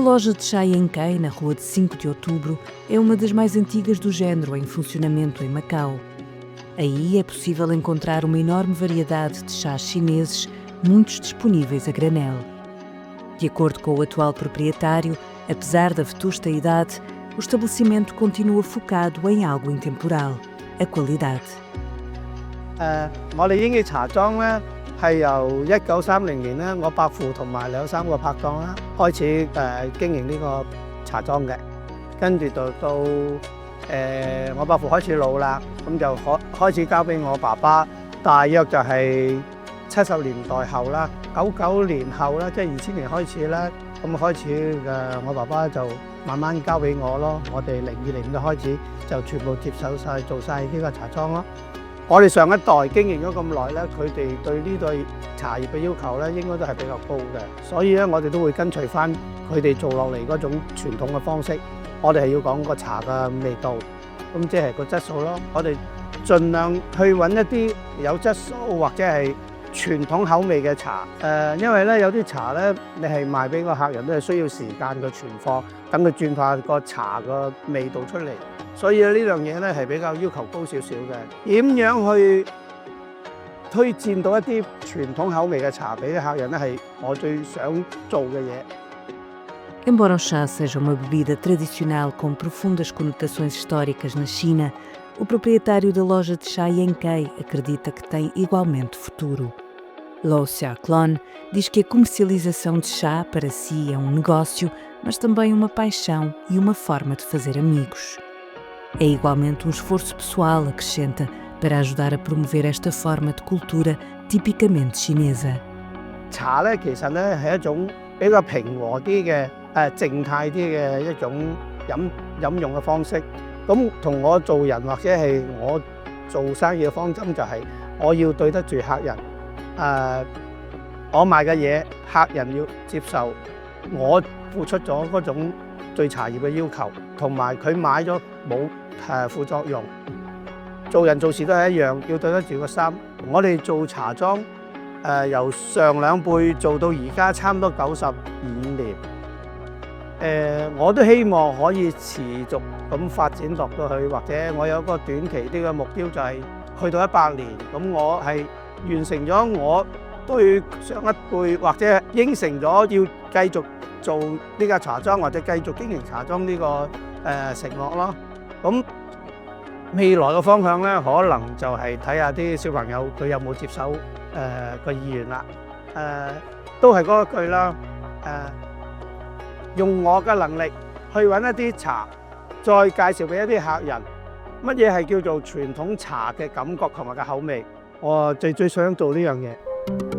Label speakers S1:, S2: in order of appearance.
S1: loja de chá Yankei, na rua de 5 de Outubro, é uma das mais antigas do género em funcionamento em Macau. Aí é possível encontrar uma enorme variedade de chás chineses, muitos disponíveis a granel. De acordo com o atual proprietário, apesar da vetusta idade, o estabelecimento continua focado em algo intemporal, a qualidade.
S2: 我哋英記茶莊咧係由1930年咧，我伯父同埋2、3個拍檔啦開始經營呢個茶莊嘅，跟住到我伯父開始老啦，咁就開始交俾我爸爸，大約就係70年代後啦，99年後啦，即係2000年開始啦，咁開始我爸爸就慢慢交俾我咯，我哋02年嘅開始就全部接手晒做晒呢個茶莊咯。我哋上一代經營咗咁耐咧，佢哋對呢對茶葉嘅要求咧，應該都係比較高嘅，所以咧我哋都會跟隨翻佢哋做落嚟嗰種傳統嘅方式。我哋係要講個茶嘅味道，咁即係個質素咯。我哋盡量去揾一啲有質素或者係傳統口味嘅茶。因為咧有啲茶咧，你係賣俾個客人都係需要時間嘅存貨，等佢轉化個茶個味道出嚟。所以呢樣嘢咧係比較要求高少少嘅。點樣去推薦到一啲傳統口味嘅茶俾啲客人咧，係我最想做嘅嘢。
S1: Embora o chá seja uma bebida tradicional com profundas conotações históricas na China, o proprietário da loja de chá Yankei acredita que tem igualmente futuro. Lo Xiaoklon diz que a comercialização de chá para si é um negócio, mas também uma paixão e uma forma de fazer amigos. É igualmente um esforço pessoal, acrescenta, para ajudar a promover esta forma de cultura tipicamente chinesa.
S2: 茶咧其實咧係一種比較平和啲嘅靜態啲嘅一種飲用嘅方式。咁同我做人或者係我做生意嘅方針就係我要對得住客人。我賣嘅嘢客人要接受，我付出咗嗰種對茶葉嘅要求，同埋佢買咗冇副作用。做人做事都係一樣，要對得住個心。我哋做茶莊由上2輩做到而家差唔多95年。我都希望可以持續咁發展落到去，或者我有一個短期啲嘅目標就係去到100年。咁我係完成咗我對上一輩或者應承咗要繼續做呢間茶莊或者繼續經營茶莊呢個承諾咯。咁未來嘅方向咧，可能就係睇下啲小朋友佢有冇接手個意願啦。都係嗰一句啦。用我嘅能力去揾一啲茶，再介紹俾一啲客人，乜嘢係叫做傳統茶嘅感覺同埋嘅口味，我最想做呢樣嘢。